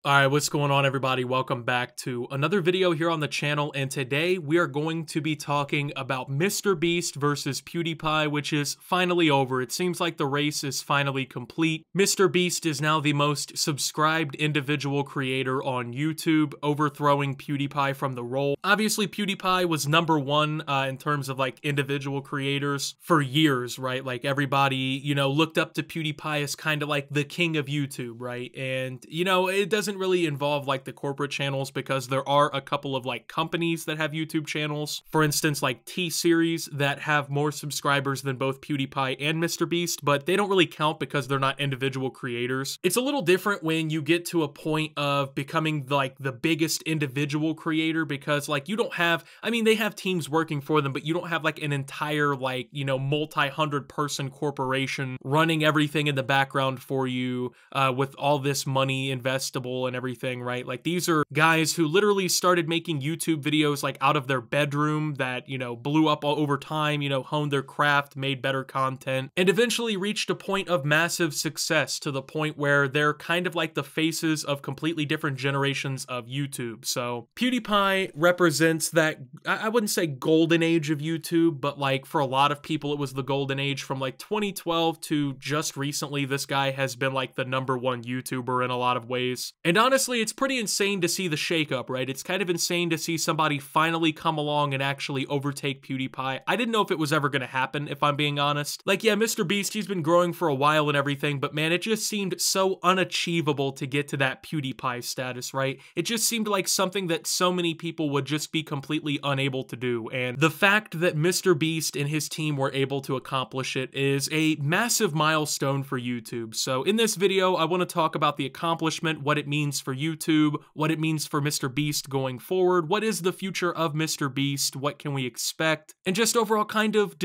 Alright, what's going on everybody? Welcome back to another video here on the channel, and today we are going to be talking about MrBeast versus PewDiePie, which is finally over. It seems like the race is finally complete. MrBeast is now the most subscribed individual creator on YouTube, overthrowing PewDiePie from the role. Obviously, PewDiePie was number one in terms of like individual creators for years, right? Like everybody, looked up to PewDiePie as kind of like the king of YouTube, right? And, it doesn't really involve like the corporate channels because there are a couple of like companies that have YouTube channels. For instance, like T-Series that have more subscribers than both PewDiePie and MrBeast, but they don't really count because they're not individual creators. It's a little different when you get to a point of becoming like the biggest individual creator because like you don't have, they have teams working for them, but you don't have like an entire like, multi-hundred person corporation running everything in the background for you with all this money investable and everything, right? Like these are guys who literally started making YouTube videos like out of their bedroom that, blew up over time, honed their craft, made better content, and eventually reached a point of massive success to the point where they're kind of like the faces of completely different generations of YouTube. So PewDiePie represents that, I wouldn't say golden age of YouTube, but like for a lot of people it was the golden age from like 2012 to just recently. This guy has been like the #1 YouTuber in a lot of ways. And honestly, it's pretty insane to see the shakeup, right? It's kind of insane to see somebody finally come along and actually overtake PewDiePie. I didn't know if it was ever going to happen, if I'm being honest. Like, yeah, MrBeast, he's been growing for a while and everything, but man, it just seemed so unachievable to get to that PewDiePie status, right? It just seemed like something that so many people would just be completely unable to do. And the fact that MrBeast and his team were able to accomplish it is a massive milestone for YouTube. So in this video, I want to talk about the accomplishment, what it means for YouTube, what it means for MrBeast going forward, what is the future of MrBeast, what can we expect, and just overall kind of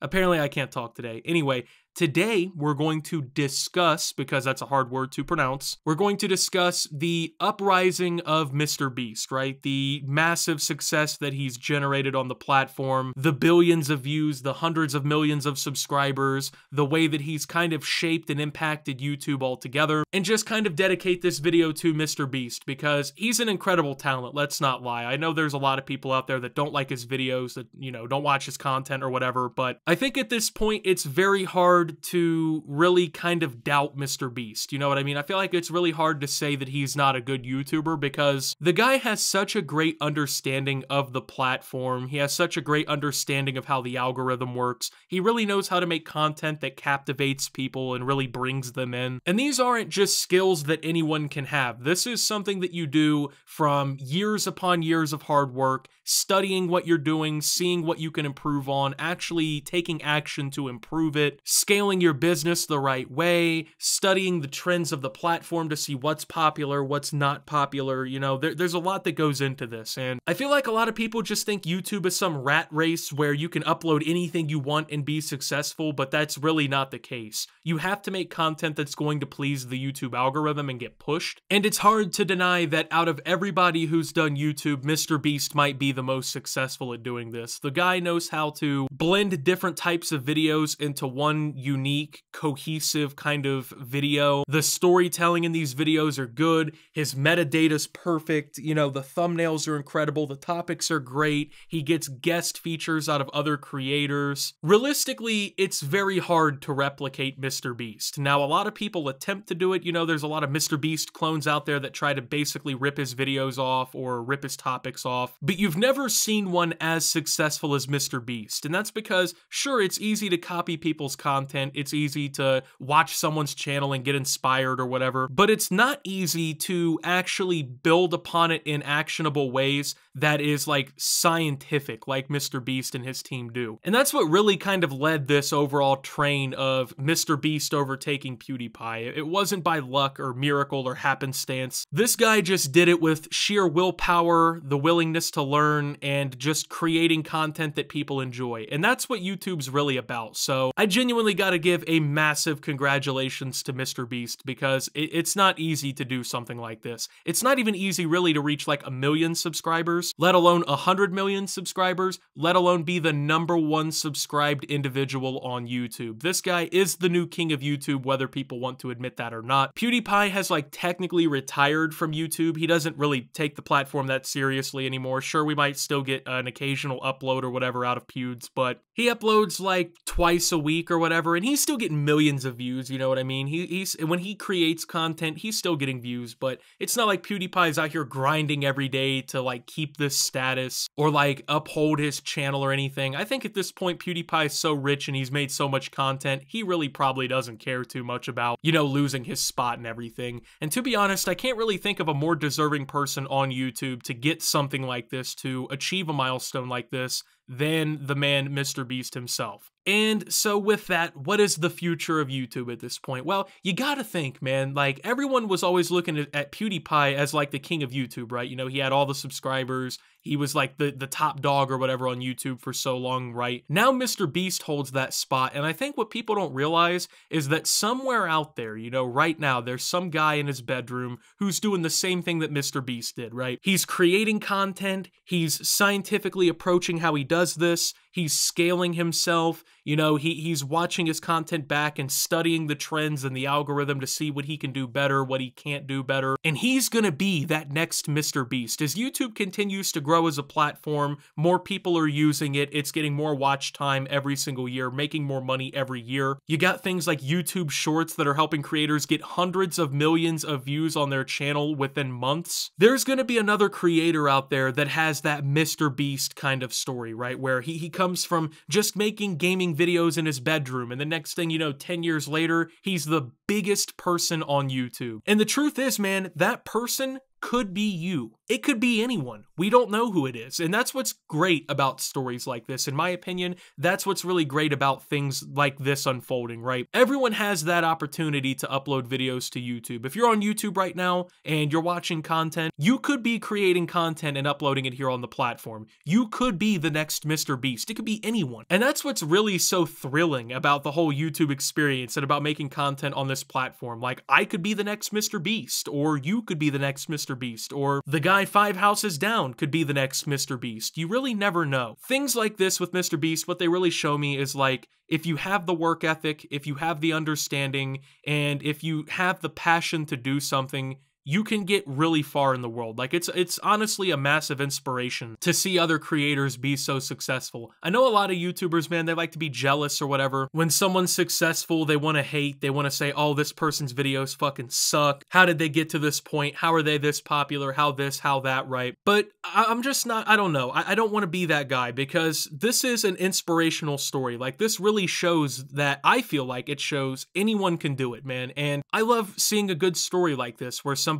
apparently I can't talk today. Anyway, today we're going to discuss, because that's a hard word to pronounce, we're going to discuss the uprising of MrBeast, right? The massive success that he's generated on the platform, the billions of views, the hundreds of millions of subscribers, the way that he's kind of shaped and impacted YouTube altogether, and just kind of dedicate this video to MrBeast because he's an incredible talent, let's not lie. I know there's a lot of people out there that don't like his videos, that, don't watch his content or whatever, but I think at this point it's very hard to really kind of doubt MrBeast. You know what I mean? I feel like it's really hard to say that he's not a good YouTuber because the guy has such a great understanding of the platform. He has such a great understanding of how the algorithm works. He really knows how to make content that captivates people and really brings them in. And these aren't just skills that anyone can have. This is something that you do from years upon years of hard work, studying what you're doing, seeing what you can improve on, actually taking action to improve it, scaling your business the right way, studying the trends of the platform to see what's popular, what's not popular. There's a lot that goes into this. And I feel like a lot of people just think YouTube is some rat race where you can upload anything you want and be successful, but that's really not the case. You have to make content that's going to please the YouTube algorithm and get pushed. And it's hard to deny that out of everybody who's done YouTube, MrBeast might be the most successful at doing this. The guy knows how to blend different types of videos into one unique, cohesive kind of video. The storytelling in these videos are good. His metadata's perfect. The thumbnails are incredible. The topics are great. He gets guest features out of other creators. Realistically, it's very hard to replicate MrBeast. Now, a lot of people attempt to do it. There's a lot of MrBeast clones out there that try to basically rip his videos off or rip his topics off, but you've never seen one as successful as MrBeast. And that's because, sure, it's easy to copy people's content. It's easy to watch someone's channel and get inspired or whatever, but it's not easy to actually build upon it in actionable ways that is like scientific, like MrBeast and his team do. And that's what really kind of led this overall train of MrBeast overtaking PewDiePie. It wasn't by luck or miracle or happenstance. This guy just did it with sheer willpower, the willingness to learn, and just creating content that people enjoy. And that's what YouTube's really about. So I genuinely, gotta give a massive congratulations to MrBeast because it's not easy to do something like this. It's not even easy really to reach like 1 million subscribers, let alone 100 million subscribers, let alone be the #1 subscribed individual on YouTube. This guy is the new king of YouTube, whether people want to admit that or not. PewDiePie has like technically retired from YouTube. He doesn't really take the platform that seriously anymore. Sure, we might still get an occasional upload or whatever out of Pewds, but he uploads like twice a week or whatever, and he's still getting millions of views, you know what I mean? He's when he creates content, he's still getting views, but it's not like PewDiePie's out here grinding every day to like keep this status or like uphold his channel or anything. I think at this point, PewDiePie is so rich and he's made so much content, he really probably doesn't care too much about, you know, losing his spot and everything. And to be honest, I can't really think of a more deserving person on YouTube to get something like this, to achieve a milestone like this, than the man MrBeast himself. And so with that, what is the future of YouTube at this point? Well, you gotta think, man, like everyone was always looking at PewDiePie as like the king of YouTube, right? You know, he had all the subscribers, he was like the top dog or whatever on YouTube for so long, right? Now MrBeast holds that spot, and I think what people don't realize is that somewhere out there, you know, right now, there's some guy in his bedroom who's doing the same thing that MrBeast did, right? He's creating content, he's scientifically approaching how he does this, he's scaling himself, you know, he's watching his content back and studying the trends and the algorithm to see what he can do better, what he can't do better, and he's gonna be that next MrBeast. As YouTube continues to grow as a platform, more people are using it, it's getting more watch time every single year, making more money every year. You got things like YouTube Shorts that are helping creators get hundreds of millions of views on their channel within months. There's gonna be another creator out there that has that MrBeast kind of story, right? Where he comes from just making gaming videos in his bedroom, and the next thing you know, 10 years later, he's the biggest person on YouTube. And the truth is, man, that person could be you. It could be anyone. We don't know who it is. And that's what's great about stories like this. In my opinion, that's what's really great about things like this unfolding, right? Everyone has that opportunity to upload videos to YouTube. If you're on YouTube right now and you're watching content, you could be creating content and uploading it here on the platform. You could be the next MrBeast. It could be anyone. And that's what's really so thrilling about the whole YouTube experience and about making content on this platform. Like, I could be the next MrBeast, or you could be the next MrBeast, or the guy 5 houses down could be the next MrBeast. You really never know. Things like this with MrBeast, what they really show me is like, if you have the work ethic, if you have the understanding, and if you have the passion to do something, you can get really far in the world. Like, it's honestly a massive inspiration to see other creators be so successful. I know a lot of YouTubers, man, they like to be jealous or whatever. When someone's successful, they want to hate, they want to say, oh, this person's videos fucking suck. How did they get to this point? How are they this popular? How this, how that, right? But I'm just not, I don't know. I don't want to be that guy, because this is an inspirational story. Like, this really shows that, I feel like it shows anyone can do it, man. And I love seeing a good story like this, where somebody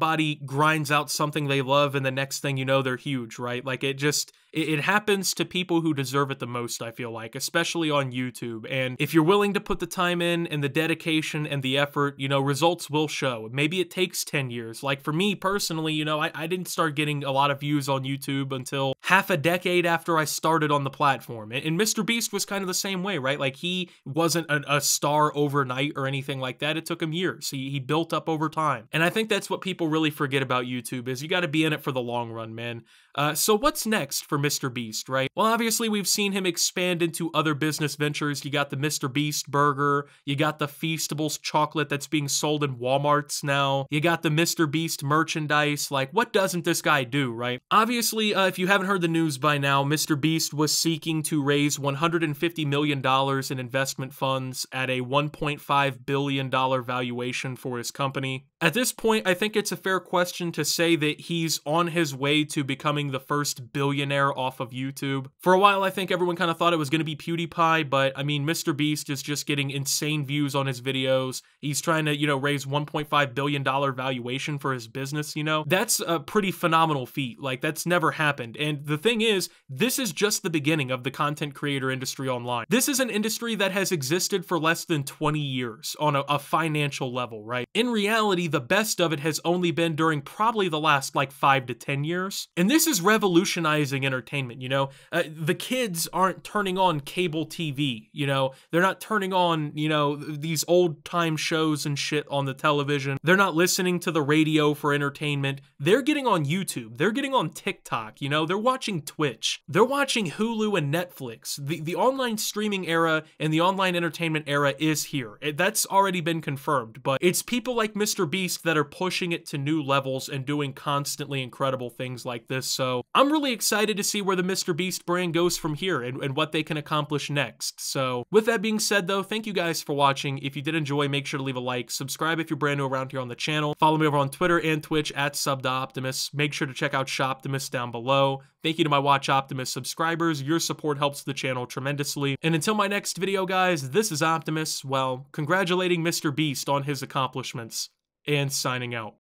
grinds out something they love and the next thing you know, they're huge, right? Like, it happens to people who deserve it the most, I feel like, especially on YouTube. And if you're willing to put the time in and the dedication and the effort, you know, results will show. Maybe it takes 10 years. Like, for me personally, you know, I didn't start getting a lot of views on YouTube until half a decade after I started on the platform. And MrBeast was kind of the same way, right? Like, he wasn't a star overnight or anything like that. It took him years. He built up over time. And I think that's what people really forget about YouTube, is you got to be in it for the long run, man. So what's next for MrBeast, right? Well, obviously we've seen him expand into other business ventures. You got the MrBeast burger, you got the Feastables chocolate that's being sold in Walmarts now, you got the MrBeast merchandise. Like, what doesn't this guy do, right? Obviously, if you haven't heard the news by now, MrBeast was seeking to raise $150 million in investment funds at a $1.5 billion valuation for his company. At this point, I think it's a fair question to say that he's on his way to becoming the first billionaire off of YouTube. For a while, I think everyone kind of thought it was going to be PewDiePie, but I mean, MrBeast is just getting insane views on his videos. He's trying to, you know, raise $1.5 billion valuation for his business, you know? That's a pretty phenomenal feat. Like, that's never happened. And the thing is, this is just the beginning of the content creator industry online. This is an industry that has existed for less than 20 years on a financial level, right? In reality, the best of it has only been during probably the last like 5 to 10 years. And this is revolutionizing entertainment, you know? The kids aren't turning on cable TV, you know? They're not turning on, you know, these old time shows and shit on the television. They're not listening to the radio for entertainment. They're getting on YouTube. They're getting on TikTok, you know? They're watching Twitch. They're watching Hulu and Netflix. The online streaming era and the online entertainment era is here. That's already been confirmed, but it's people like MrBeast that are pushing it to new levels and doing constantly incredible things like this. So I'm really excited to see where the MrBeast brand goes from here and what they can accomplish next. So with that being said though, thank you guys for watching. If you did enjoy, make sure to leave a like, subscribe if you're brand new around here on the channel, follow me over on Twitter and Twitch at @SubToOptimus. Make sure to check out Shoptimus down below. Thank you to my Watch Optimus subscribers. Your support helps the channel tremendously. And until my next video, guys, this is Optimus, well, congratulating MrBeast on his accomplishments and signing out.